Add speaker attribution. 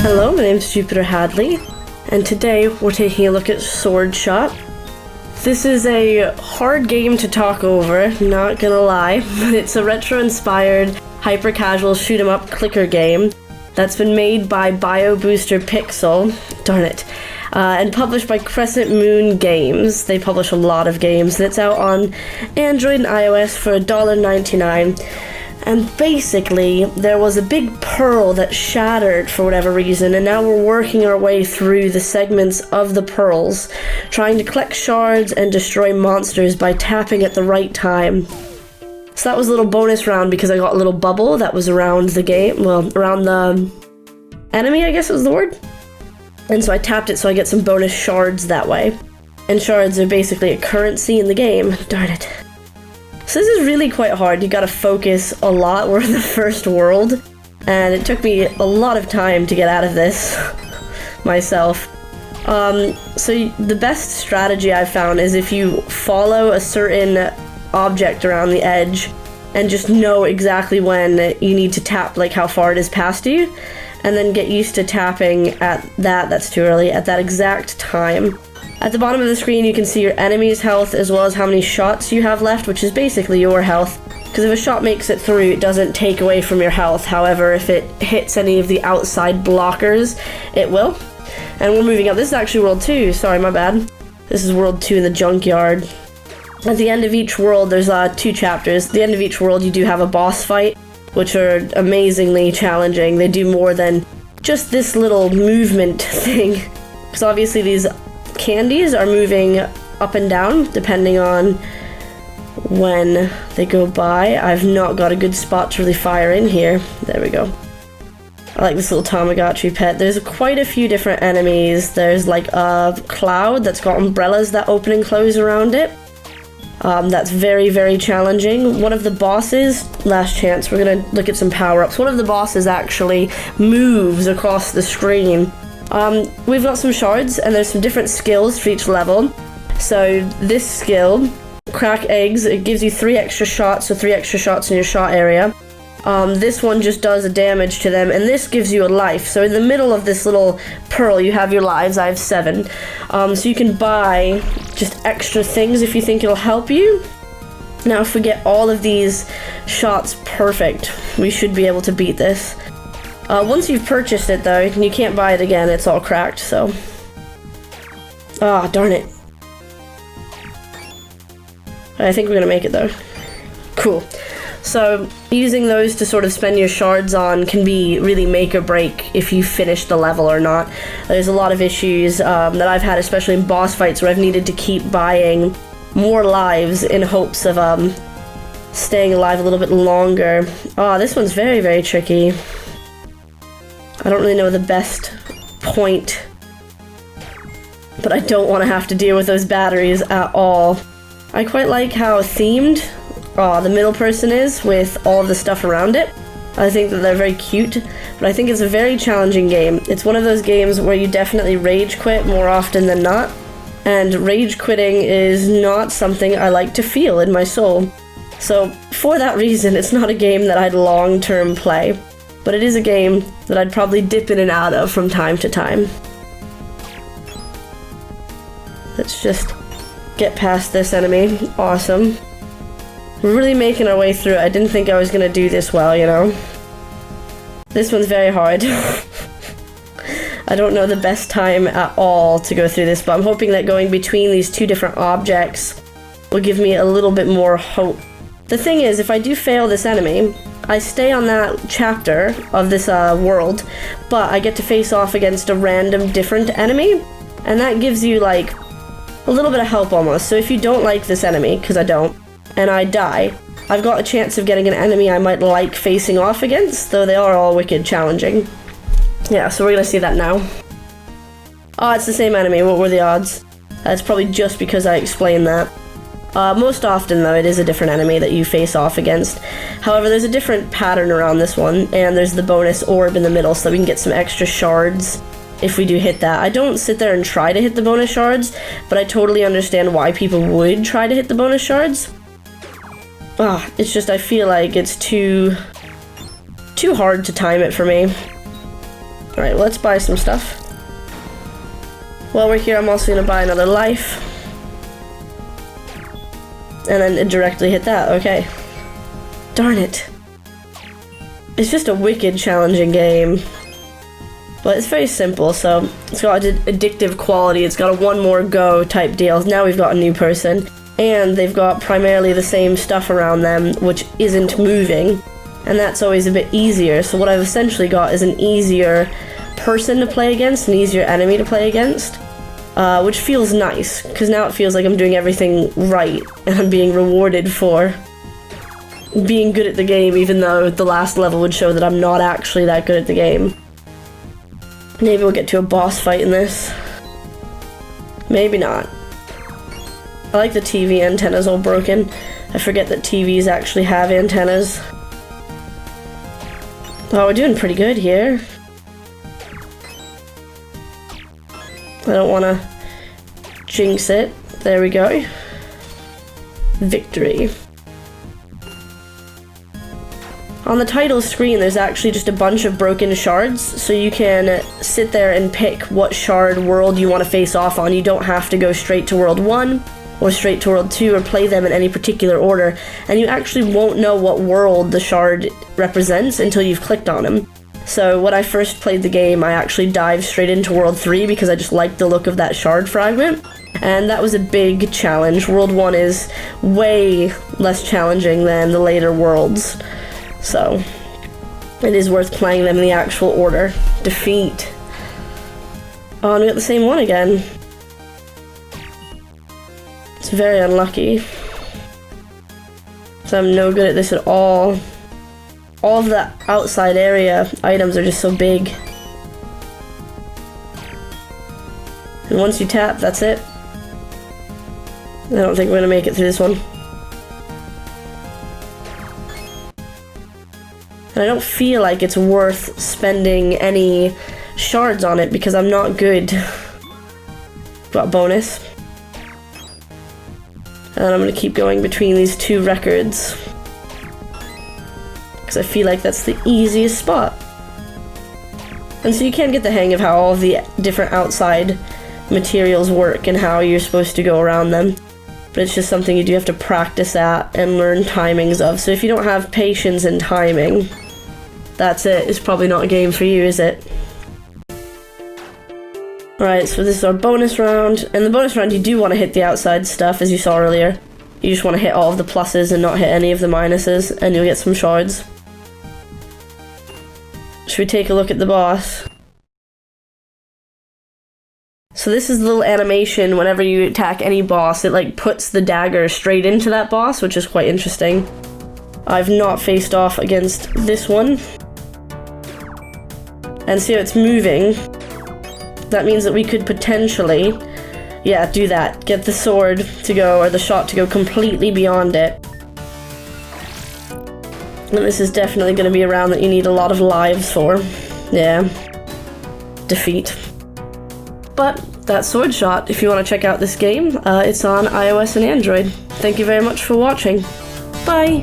Speaker 1: Hello, my name is Jupiter Hadley, and today we're taking a look at Swordshot. This is a hard game to talk over, not gonna lie, but it's a retro-inspired, hyper-casual shoot-'em-up clicker game that's been made by BioBooster Pixel, darn it, and published by Crescent Moon Games. They publish a lot of games, and it's out on Android and iOS for $1.99. And basically, there was a big pearl that shattered for whatever reason, and now we're working our way through the segments of the pearls, trying to collect shards and destroy monsters by tapping at the right time. So that was a little bonus round because I got a little bubble that was around the game, well, around the enemy, I guess was the word. And so I tapped it so I get some bonus shards that way. And shards are basically a currency in the game, darn it. So this is really quite hard. You gotta focus a lot. We're in the first world, and it took me a lot of time to get out of this myself. So the best strategy I've found is if you follow a certain object around the edge and just know exactly when you need to tap, like how far it is past you, and then get used to tapping at that's too early, at that exact time. At the bottom of the screen, you can see your enemy's health as well as how many shots you have left, which is basically your health. Because if a shot makes it through, it doesn't take away from your health. However, if it hits any of the outside blockers, it will. And we're moving up. This is actually World 2. Sorry, my bad. This is World 2 in the junkyard. At the end of each world, there's 2 chapters. At the end of each world, you do have a boss fight, which are amazingly challenging. They do more than just this little movement thing. Because obviously these candies are moving up and down depending on when they go by. I've not got a good spot to really fire in here. There we go. I like this little Tamagotchi pet. There's quite a few different enemies. There's like a cloud that's got umbrellas that open and close around it. That's very, very challenging. One of the bosses, last chance, we're gonna look at some power-ups. One of the bosses actually moves across the screen. We've got some shards, and there's some different skills for each level. So this skill, crack eggs, it gives you 3 extra shots, so 3 extra shots in your shot area. This one just does a damage to them, and this gives you a life. So in the middle of this little pearl, you have your lives. I have 7. So you can buy just extra things if you think it'll help you. Now if we get all of these shots perfect, we should be able to beat this. Once you've purchased it though, you can't buy it again, it's all cracked, so. Ah, darn it. I think we're gonna make it though. Cool. So, using those to sort of spend your shards on can be really make or break if you finish the level or not. There's a lot of issues that I've had, especially in boss fights, where I've needed to keep buying more lives in hopes of staying alive a little bit longer. Ah, this one's very, very tricky. I don't really know the best point, but I don't want to have to deal with those batteries at all. I quite like how themed the middle person is with all of the stuff around it. I think that they're very cute, but I think it's a very challenging game. It's one of those games where you definitely rage quit more often than not, and rage quitting is not something I like to feel in my soul. So for that reason, it's not a game that I'd long-term play. But it is a game that I'd probably dip in and out of from time to time. Let's just get past this enemy. Awesome. We're really making our way through it. I didn't think I was gonna do this well, you know. This one's very hard. I don't know the best time at all to go through this, but I'm hoping that going between these 2 different objects will give me a little bit more hope. The thing is, if I do fail this enemy, I stay on that chapter of this world, but I get to face off against a random different enemy, and that gives you like a little bit of help almost. So if you don't like this enemy, because I don't, and I die, I've got a chance of getting an enemy I might like facing off against, though they are all wicked challenging. Yeah, so we're gonna see that now. Oh, it's the same enemy. What were the odds? That's probably just because I explained that. Most often, though, it is a different enemy that you face off against. However, there's a different pattern around this one, and there's the bonus orb in the middle, so that we can get some extra shards if we do hit that. I don't sit there and try to hit the bonus shards, but I totally understand why people would try to hit the bonus shards. It's just I feel like it's too hard to time it for me. Alright, let's buy some stuff. While we're here, I'm also gonna buy another life. And then it directly hit that, okay. Darn it. It's just a wicked challenging game. But it's very simple, so it's got an addictive quality, it's got a one more go type deal. Now we've got a new person, and they've got primarily the same stuff around them, which isn't moving, and that's always a bit easier. So what I've essentially got is an easier person to play against, an easier enemy to play against, which feels nice, because now it feels like I'm doing everything right, and I'm being rewarded for being good at the game, even though the last level would show that I'm not actually that good at the game. Maybe we'll get to a boss fight in this. Maybe not. I like the TV antennas all broken. I forget that TVs actually have antennas. Oh, we're doing pretty good here. I don't want to jinx it. There we go. Victory. On the title screen, there's actually just a bunch of broken shards, so you can sit there and pick what shard world you want to face off on. You don't have to go straight to World 1 or straight to World 2 or play them in any particular order, and you actually won't know what world the shard represents until you've clicked on them. So when I first played the game, I actually dived straight into World 3 because I just liked the look of that shard fragment, and that was a big challenge. World 1 is way less challenging than the later worlds. So, it is worth playing them in the actual order. Defeat. Oh, and we got the same one again. It's very unlucky. So I'm no good at this at all. All of the outside area items are just so big. And once you tap, that's it. I don't think we're gonna make it through this one. And I don't feel like it's worth spending any shards on it because I'm not good. Got a bonus. And I'm gonna keep going between these two records, because I feel like that's the easiest spot. And so you can get the hang of how all the different outside materials work and how you're supposed to go around them. But it's just something you do have to practice at and learn timings of. So if you don't have patience and timing, that's it. It's probably not a game for you, is it? Alright, so this is our bonus round. And the bonus round, you do want to hit the outside stuff, as you saw earlier. You just want to hit all of the pluses and not hit any of the minuses, and you'll get some shards. Should we take a look at the boss? So this is the little animation whenever you attack any boss. It like puts the dagger straight into that boss, which is quite interesting. I've not faced off against this one. And see how it's moving. That means that we could potentially, yeah, do that. Get the sword to go, or the shot to go completely beyond it. And this is definitely going to be a round that you need a lot of lives for. Yeah. Defeat. But that's Swordshot. If you want to check out this game, it's on iOS and Android. Thank you very much for watching. Bye!